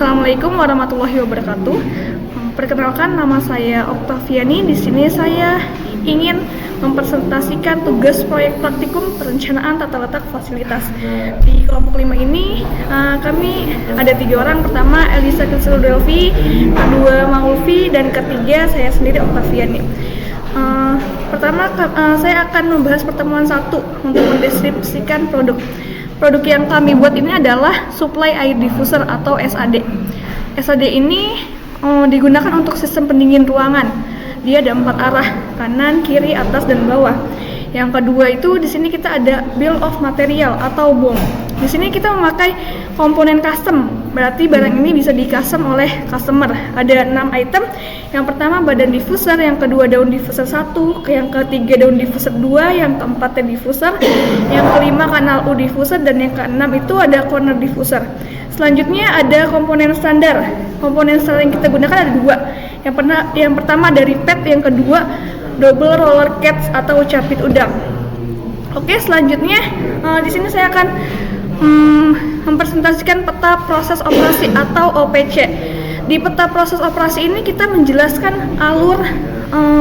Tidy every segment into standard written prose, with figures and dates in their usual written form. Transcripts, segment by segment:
Assalamualaikum warahmatullahi wabarakatuh. Perkenalkan, nama saya Oktaviani. Di sini saya ingin mempresentasikan tugas proyek praktikum perencanaan tata letak fasilitas. Di kelompok 5 ini kami ada 3 orang. Pertama Elisa Delvi, kedua Maulvi, dan ketiga saya sendiri Oktaviani. Pertama saya akan membahas pertemuan 1 untuk mendeskripsikan produk. Produk yang kami buat ini adalah Supply Air Diffuser atau SAD. SAD ini digunakan untuk sistem pendingin ruangan. Dia ada 4 arah, kanan, kiri, atas, dan bawah. Yang kedua itu di sini kita ada bill of material atau BOM. Di sini kita memakai komponen custom. Berarti barang ini bisa di-custom oleh customer. Ada 6 item. Yang pertama badan diffuser, yang kedua daun diffuser 1, yang ketiga daun diffuser 2, yang keempat diffuser, yang kelima kanal U diffuser, dan yang keenam itu ada corner diffuser. Selanjutnya ada komponen standar. Komponen standar yang kita gunakan ada 2. Yang pertama dari PET, yang kedua double roller cage atau capit udang. Oke, selanjutnya di sini saya akan mempresentasikan peta proses operasi atau OPC. Di peta proses operasi ini kita menjelaskan alur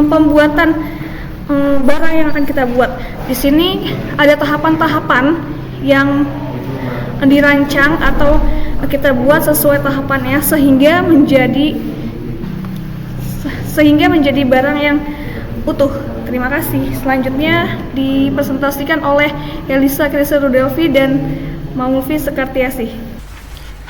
pembuatan barang yang akan kita buat. Di sini ada tahapan-tahapan yang dirancang atau kita buat sesuai tahapannya sehingga menjadi barang yang utuh. Terima kasih. Selanjutnya dipresentasikan oleh Elisa Delvi dan Maulvi Sekartiasih.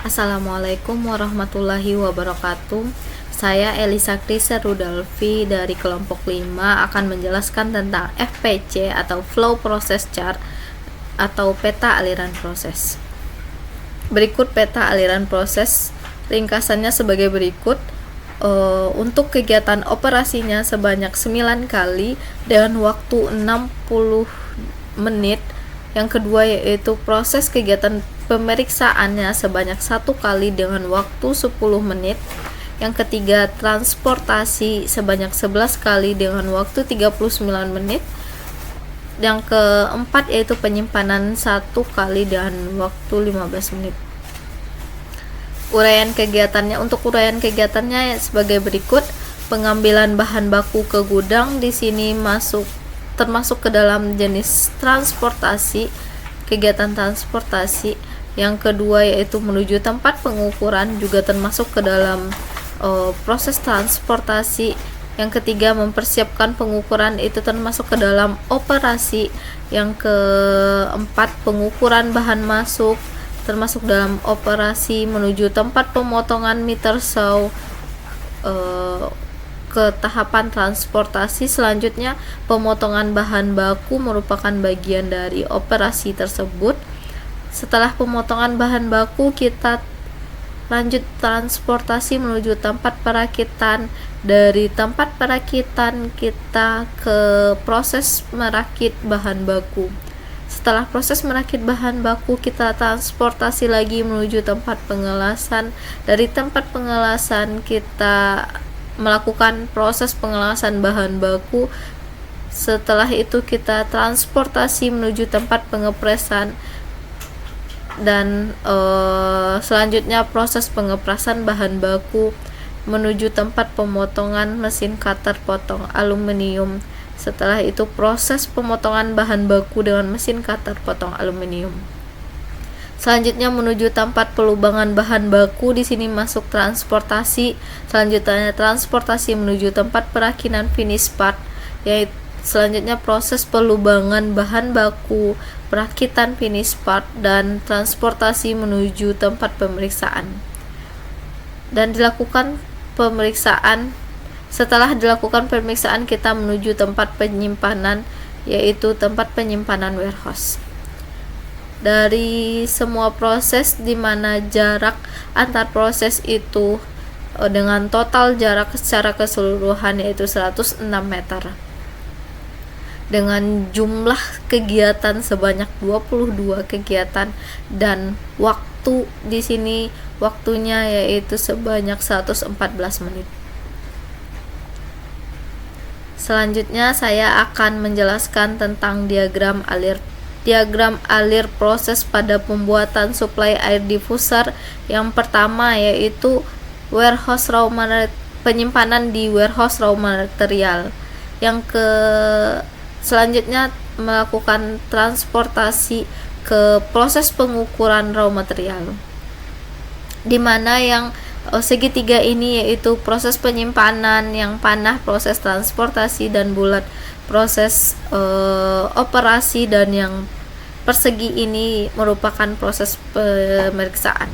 Assalamualaikum warahmatullahi wabarakatuh. Saya Elisa Delvi dari kelompok 5 akan menjelaskan tentang FPC atau Flow Process Chart atau peta aliran proses. Berikut peta aliran proses, ringkasannya sebagai berikut. Untuk kegiatan operasinya sebanyak 9 kali dengan waktu 60 menit. Yang kedua yaitu proses kegiatan pemeriksaannya sebanyak 1 kali dengan waktu 10 menit. Yang ketiga transportasi sebanyak 11 kali dengan waktu 39 menit. Yang keempat yaitu penyimpanan 1 kali dengan waktu 15 menit. Uraian kegiatannya, untuk uraian kegiatannya sebagai berikut. Pengambilan bahan baku ke gudang di sini termasuk ke dalam jenis transportasi, kegiatan transportasi. Yang kedua yaitu menuju tempat pengukuran juga termasuk ke dalam proses transportasi. Yang ketiga mempersiapkan pengukuran itu termasuk ke dalam operasi. Yang keempat pengukuran bahan masuk termasuk dalam operasi. Menuju tempat pemotongan meter saw ke tahapan transportasi. Selanjutnya pemotongan bahan baku merupakan bagian dari operasi tersebut. Setelah pemotongan bahan baku kita lanjut transportasi menuju tempat perakitan. Dari tempat perakitan kita ke proses merakit bahan baku. Setelah proses merakit bahan baku kita transportasi lagi menuju tempat pengelasan. Dari tempat pengelasan kita melakukan proses pengelasan bahan baku. Setelah itu kita transportasi menuju tempat pengepresan dan selanjutnya proses pengeprasan bahan baku menuju tempat pemotongan mesin cutter potong aluminium. Setelah itu proses pemotongan bahan baku dengan mesin cutter potong aluminium. Selanjutnya menuju tempat pelubangan bahan baku, di sini masuk transportasi. Selanjutnya transportasi menuju tempat perakitan finish part, yaitu selanjutnya proses pelubangan bahan baku, perakitan finish part, dan transportasi menuju tempat pemeriksaan. Dan dilakukan pemeriksaan. Setelah dilakukan pemeriksaan kita menuju tempat penyimpanan, yaitu tempat penyimpanan warehouse. Dari semua proses di mana jarak antar proses itu dengan total jarak secara keseluruhan yaitu 106 meter. Dengan jumlah kegiatan sebanyak 22 kegiatan dan waktu di sini waktunya yaitu sebanyak 114 menit. Selanjutnya saya akan menjelaskan tentang diagram diagram alir proses pada pembuatan suplai air diffuser. Yang pertama yaitu penyimpanan di warehouse raw material. Selanjutnya melakukan transportasi ke proses pengukuran raw material, di mana yang segitiga ini yaitu proses penyimpanan, yang panah proses transportasi, dan bulat proses operasi, dan yang persegi ini merupakan proses pemeriksaan.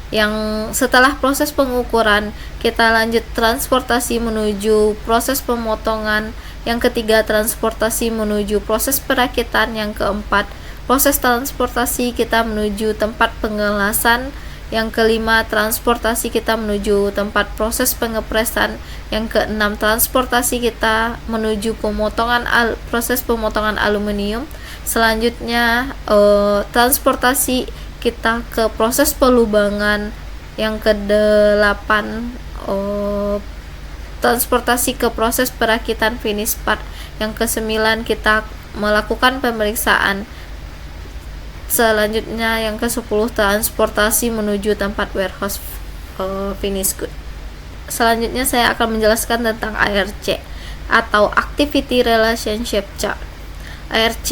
Yang setelah proses pengukuran, kita lanjut transportasi menuju proses pemotongan. Yang ketiga, transportasi menuju proses perakitan. Yang keempat, proses transportasi kita menuju tempat pengelasan. Yang kelima, transportasi kita menuju tempat proses pengepresan. Yang keenam, transportasi kita menuju proses pemotongan aluminium. Selanjutnya, transportasi kita ke proses pelubangan. Yang kedelapan, transportasi ke proses perakitan finish part. Yang kesembilan, kita melakukan pemeriksaan. Selanjutnya yang ke-10, transportasi menuju tempat warehouse finish good. Selanjutnya saya akan menjelaskan tentang ARC atau Activity Relationship Chart. ARC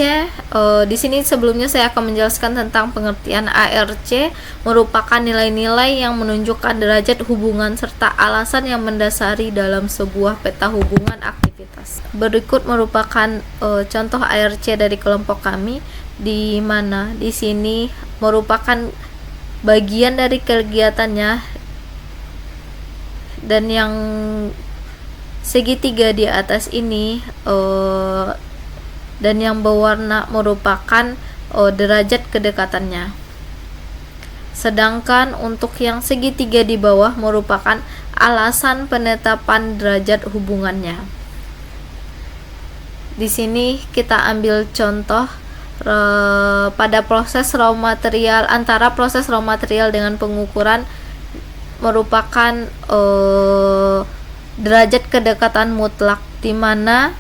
di sini sebelumnya saya akan menjelaskan tentang pengertian. ARC merupakan nilai-nilai yang menunjukkan derajat hubungan serta alasan yang mendasari dalam sebuah peta hubungan aktivitas. Berikut merupakan contoh ARC dari kelompok kami, di mana di sini merupakan bagian dari kegiatannya, dan yang segitiga di atas ini dan yang berwarna merupakan derajat kedekatannya, sedangkan untuk yang segitiga di bawah merupakan alasan penetapan derajat hubungannya. Di sini kita ambil contoh pada proses raw material, antara proses raw material dengan pengukuran merupakan derajat kedekatan mutlak, di mana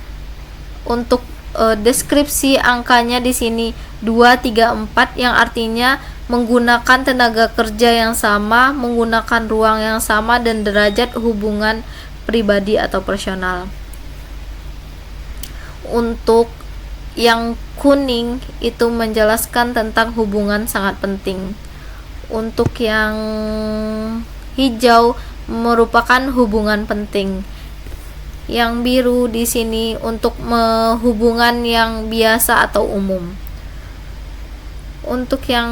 untuk deskripsi angkanya di sini 2, 3, 4, yang artinya menggunakan tenaga kerja yang sama, menggunakan ruang yang sama, dan derajat hubungan pribadi atau personal. Untuk yang kuning itu menjelaskan tentang hubungan sangat penting. Untuk yang hijau merupakan hubungan penting. Yang biru di sini untuk hubungan yang biasa atau umum. Untuk yang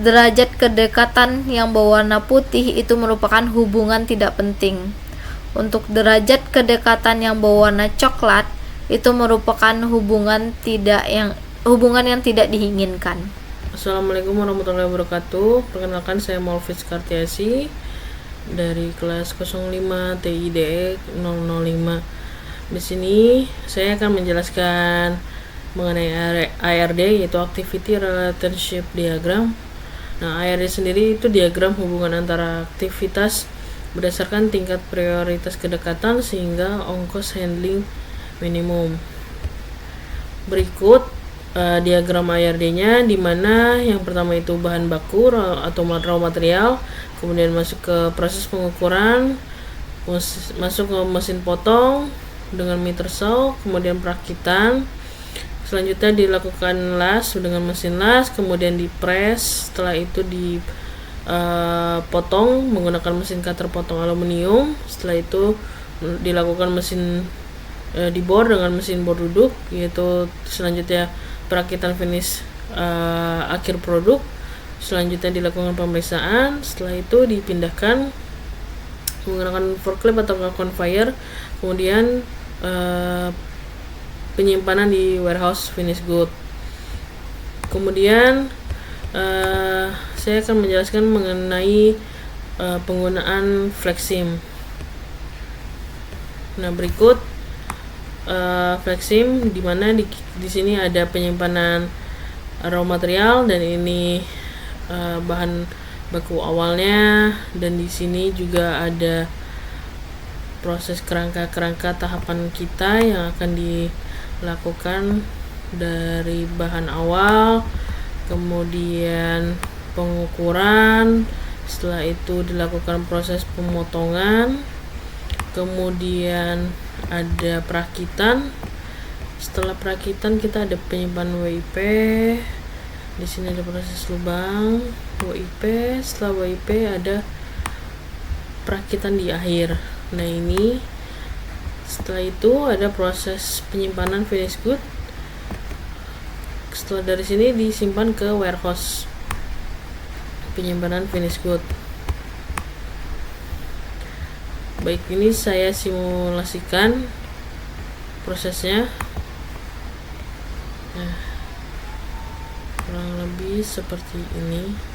derajat kedekatan yang berwarna putih itu merupakan hubungan tidak penting. Untuk derajat kedekatan yang berwarna coklat itu merupakan hubungan yang tidak diinginkan. Assalamualaikum warahmatullahi wabarakatuh. Perkenalkan, saya Malvis Kartiasi dari kelas 05 TIDE 005. Di sini saya akan menjelaskan mengenai ARD, yaitu Activity Relationship Diagram. Nah, ARD sendiri itu diagram hubungan antara aktivitas berdasarkan tingkat prioritas kedekatan sehingga ongkos handling minimum. Berikut diagram ARD-nya, di mana yang pertama itu bahan baku atau raw material, kemudian masuk ke proses pengukuran, masuk ke mesin potong dengan meter saw, kemudian perakitan. Selanjutnya dilakukan las dengan mesin las, kemudian dipres, setelah itu dipotong menggunakan mesin cutter potong aluminium. Setelah itu dilakukan mesin dibor dengan mesin bor duduk, yaitu selanjutnya perakitan finish akhir produk. Selanjutnya dilakukan pemeriksaan, setelah itu dipindahkan menggunakan forklift atau conveyor, kemudian penyimpanan di warehouse finish good. Kemudian saya akan menjelaskan mengenai penggunaan flexim. Nah, berikut flexim, di mana di sini ada penyimpanan raw material, dan ini bahan baku awalnya, dan di sini juga ada proses kerangka tahapan kita yang akan dilakukan dari bahan awal, kemudian pengukuran, setelah itu dilakukan proses pemotongan, kemudian ada perakitan. Setelah perakitan kita ada penyimpanan WIP. Di sini ada proses lubang WIP. Setelah WIP ada perakitan di akhir. Nah, ini setelah itu ada proses penyimpanan finish good. Setelah dari sini disimpan ke warehouse penyimpanan finish good. Baik, ini saya simulasikan prosesnya. Nah, kurang lebih seperti ini.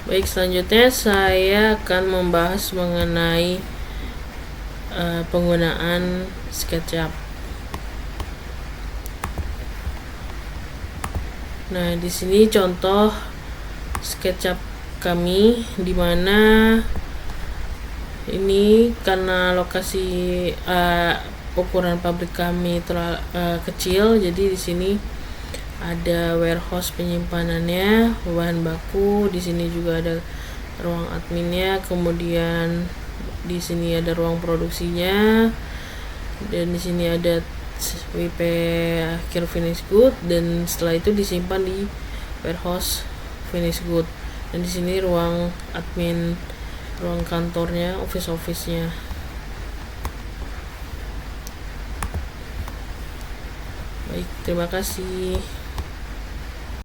Baik, selanjutnya saya akan membahas mengenai penggunaan SketchUp. Nah, di sini contoh SketchUp kami, di mana ini karena lokasi ukuran pabrik kami terlalu kecil, jadi di sini ada warehouse penyimpanannya, bahan baku. Di sini juga ada ruang adminnya, kemudian di sini ada ruang produksinya, dan di sini ada WP akhir finish good, dan setelah itu disimpan di warehouse finish good. Dan di sini ruang admin, ruang kantornya, office-nya. Baik, terima kasih.